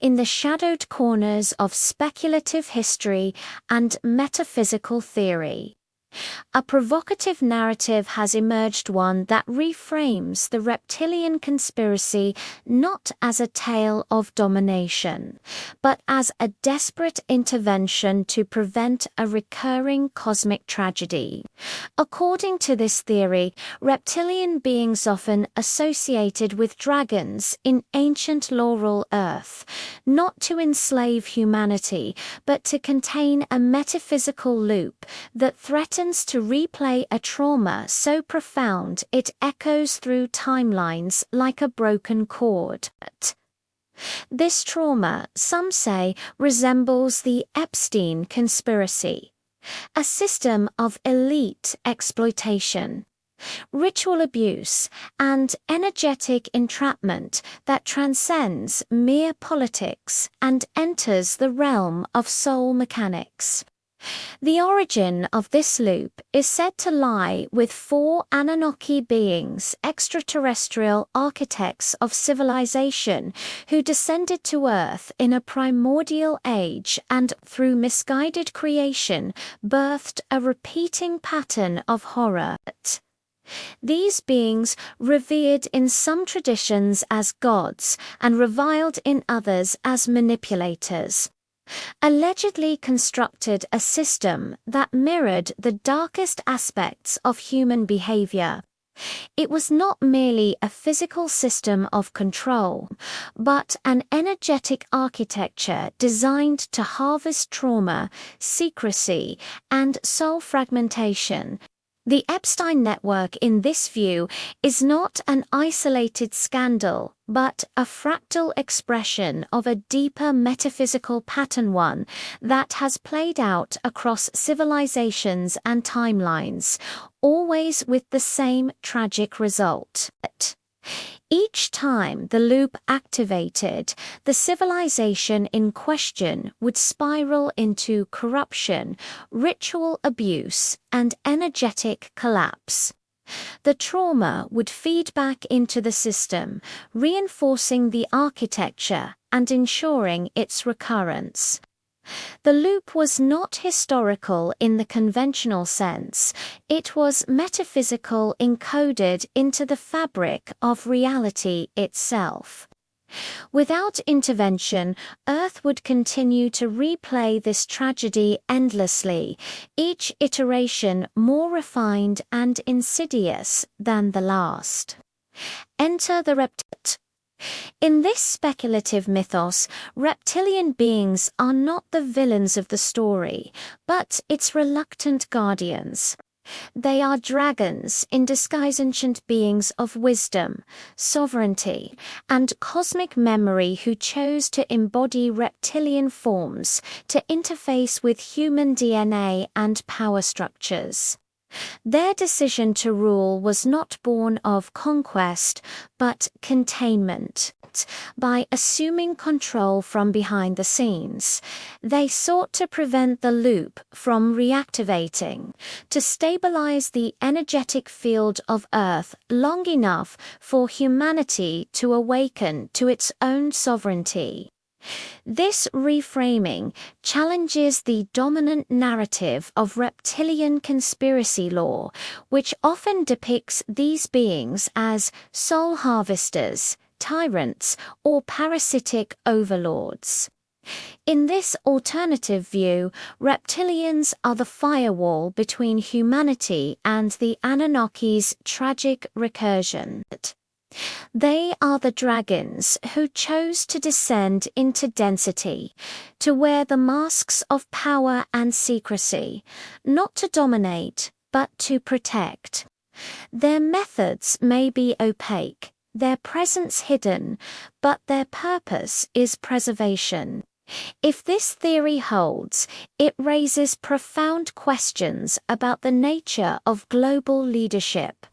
in the shadowed corners of speculative history and metaphysical theory. A provocative narrative has emerged, one that reframes the reptilian conspiracy not as a tale of domination, but as a desperate intervention to prevent a recurring cosmic tragedy. According to this theory, reptilian beings often associated with dragons in ancient laurel Earth, not to enslave humanity, but to contain a metaphysical loop that threatens to replay a trauma so profound it echoes through timelines like a broken chord. This trauma, some say, resembles the Epstein conspiracy, a system of elite exploitation, ritual abuse, and energetic entrapment that transcends mere politics and enters the realm of soul mechanics. The origin of this loop is said to lie with 4 Annunaki beings, extraterrestrial architects of civilization, who descended to Earth in a primordial age and, through misguided creation, birthed a repeating pattern of horror. These beings, revered in some traditions as gods and reviled in others as manipulators, allegedly constructed a system that mirrored the darkest aspects of human behavior. It was not merely a physical system of control, but an energetic architecture designed to harvest trauma, secrecy, and soul fragmentation. The Epstein network, in this view, is not an isolated scandal, but a fractal expression of a deeper metaphysical pattern, one that has played out across civilizations and timelines, always with the same tragic result. Each time the loop activated, the civilization in question would spiral into corruption, ritual abuse, and energetic collapse. The trauma would feed back into the system, reinforcing the architecture and ensuring its recurrence. The loop was not historical in the conventional sense, it was metaphysical, encoded into the fabric of reality itself. Without intervention, Earth would continue to replay this tragedy endlessly, each iteration more refined and insidious than the last. Enter the Reptilians. In this speculative mythos, reptilian beings are not the villains of the story, but its reluctant guardians. They are dragons in disguise, ancient beings of wisdom, sovereignty, and cosmic memory who chose to embody reptilian forms to interface with human DNA and power structures. Their decision to rule was not born of conquest, but containment. By assuming control from behind the scenes, they sought to prevent the loop from reactivating, to stabilize the energetic field of Earth long enough for humanity to awaken to its own sovereignty. This reframing challenges the dominant narrative of reptilian conspiracy lore, which often depicts these beings as soul harvesters, tyrants, or parasitic overlords. In this alternative view, reptilians are the firewall between humanity and the Annunnaki's tragic recursion. They are the dragons who chose to descend into density, to wear the masks of power and secrecy, not to dominate, but to protect. Their methods may be opaque, their presence hidden, but their purpose is preservation. If this theory holds, it raises profound questions about the nature of global leadership.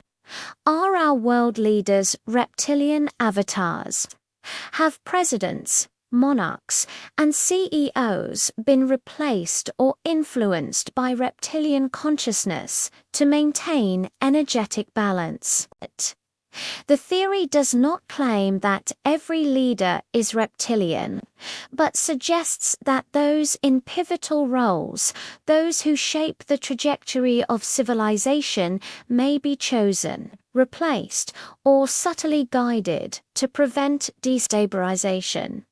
Are our world leaders reptilian avatars? Have presidents, monarchs, and CEOs been replaced or influenced by reptilian consciousness to maintain energetic balance? The theory does not claim that every leader is reptilian, but suggests that those in pivotal roles, those who shape the trajectory of civilization, may be chosen, replaced, or subtly guided to prevent destabilization.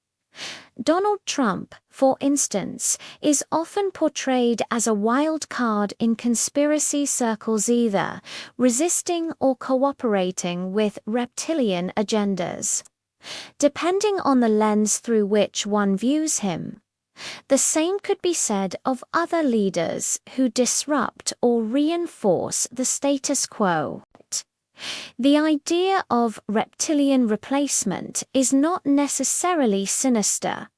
Donald Trump, for instance, is often portrayed as a wild card in conspiracy circles, either resisting or cooperating with reptilian agendas. Depending on the lens through which one views him, the same could be said of other leaders who disrupt or reinforce the status quo. The idea of reptilian replacement is not necessarily sinister.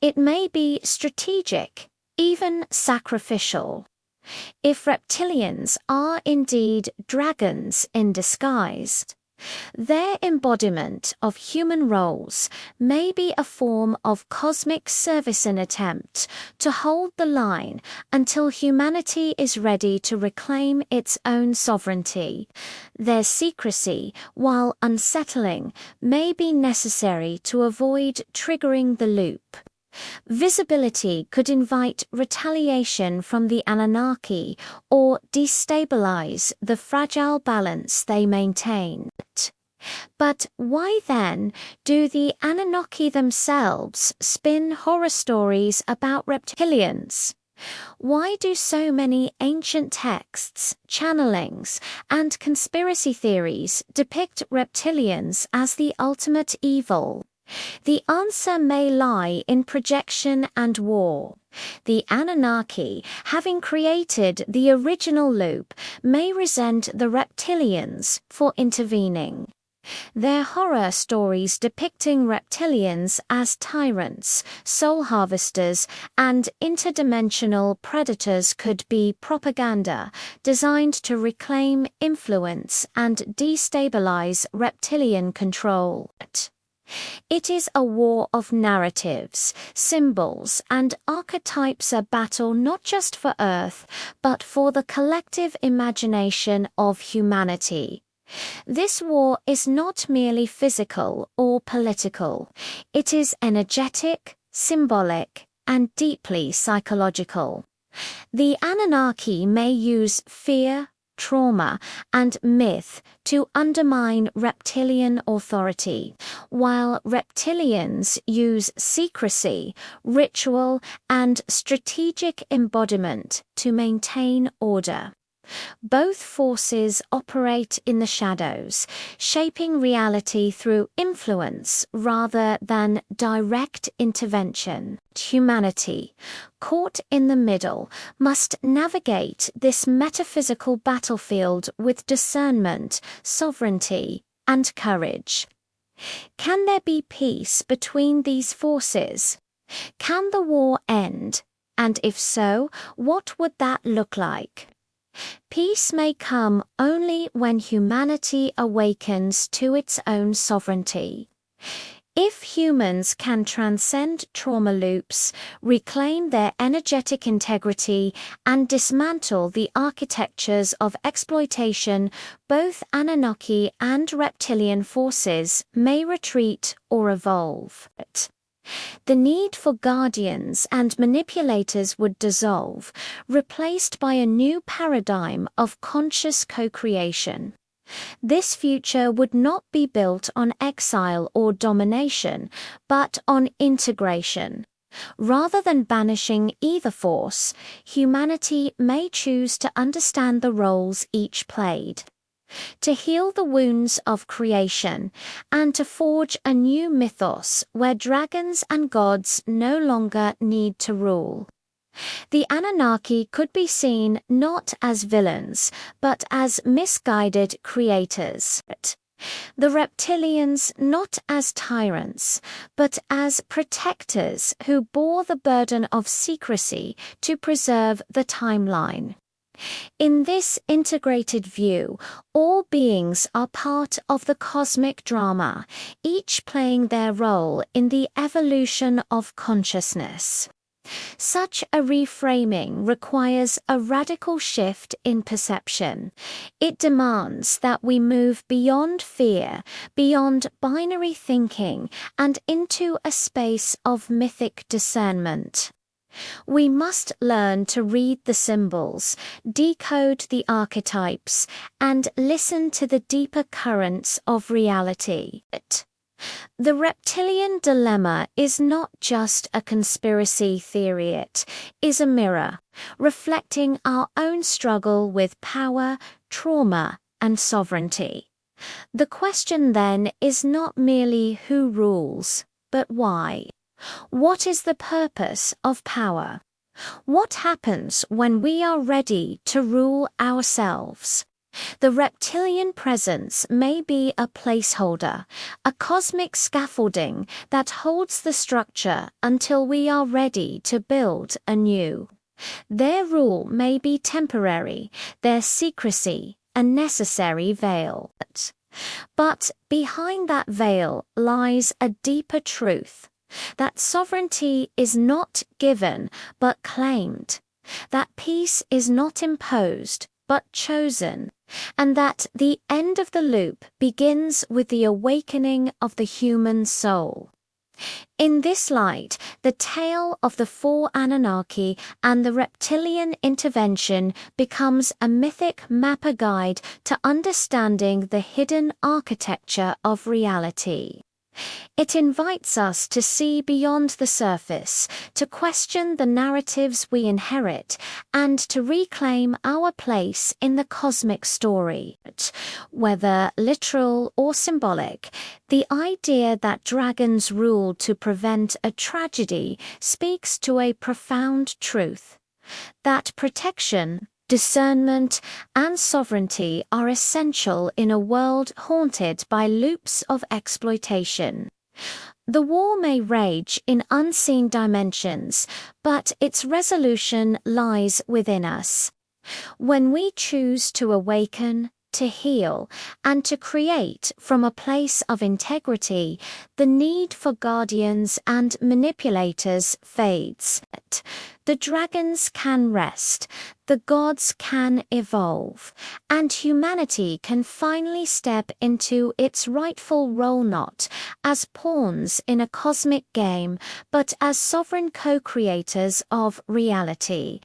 It may be strategic, even sacrificial. If reptilians are indeed dragons in disguise, their embodiment of human roles may be a form of cosmic service, an attempt to hold the line until humanity is ready to reclaim its own sovereignty. Their secrecy, while unsettling, may be necessary to avoid triggering the loop. Visibility could invite retaliation from the Annunaki or destabilize the fragile balance they maintain. But why then do the Annunaki themselves spin horror stories about reptilians? Why do so many ancient texts, channelings, and conspiracy theories depict reptilians as the ultimate evil? The answer may lie in projection and war. The Annunaki, having created the original loop, may resent the reptilians for intervening. Their horror stories depicting reptilians as tyrants, soul harvesters, and interdimensional predators could be propaganda designed to reclaim influence and destabilize reptilian control. It is a war of narratives, symbols, and archetypes, a battle not just for Earth, but for the collective imagination of humanity. This war is not merely physical or political. It is energetic, symbolic, and deeply psychological. The Annunaki may use fear, trauma, and myth to undermine reptilian authority, while reptilians use secrecy, ritual, and strategic embodiment to maintain order. Both forces operate in the shadows, shaping reality through influence rather than direct intervention. Humanity, caught in the middle, must navigate this metaphysical battlefield with discernment, sovereignty, and courage. Can there be peace between these forces? Can the war end? And if so, what would that look like? Peace may come only when humanity awakens to its own sovereignty. If humans can transcend trauma loops, reclaim their energetic integrity, and dismantle the architectures of exploitation, both Annunaki and reptilian forces may retreat or evolve. The need for guardians and manipulators would dissolve, replaced by a new paradigm of conscious co-creation. This future would not be built on exile or domination, but on integration. Rather than banishing either force, humanity may choose to understand the roles each played, to heal the wounds of creation, and to forge a new mythos where dragons and gods no longer need to rule. The Annunaki could be seen not as villains, but as misguided creators. The Reptilians not as tyrants, but as protectors who bore the burden of secrecy to preserve the timeline. In this integrated view, all beings are part of the cosmic drama, each playing their role in the evolution of consciousness. Such a reframing requires a radical shift in perception. It demands that we move beyond fear, beyond binary thinking, and into a space of mythic discernment. We must learn to read the symbols, decode the archetypes, and listen to the deeper currents of reality. The reptilian dilemma is not just a conspiracy theory, it is a mirror, reflecting our own struggle with power, trauma, and sovereignty. The question then is not merely who rules, but why. What is the purpose of power? What happens when we are ready to rule ourselves? The reptilian presence may be a placeholder, a cosmic scaffolding that holds the structure until we are ready to build anew. Their rule may be temporary, their secrecy a necessary veil. But behind that veil lies a deeper truth, that sovereignty is not given but claimed, that peace is not imposed but chosen, and that the end of the loop begins with the awakening of the human soul. In this light, the tale of the four Annunaki and the reptilian intervention becomes a mythic mapper guide to understanding the hidden architecture of reality. It invites us to see beyond the surface, to question the narratives we inherit, and to reclaim our place in the cosmic story. Whether literal or symbolic, the idea that dragons rule to prevent a tragedy speaks to a profound truth: that protection, discernment, and sovereignty are essential in a world haunted by loops of exploitation. The war may rage in unseen dimensions, but its resolution lies within us. When we choose to awaken, to heal, and to create from a place of integrity, the need for guardians and manipulators fades. The dragons can rest, the gods can evolve, and humanity can finally step into its rightful role, not as pawns in a cosmic game, but as sovereign co-creators of reality.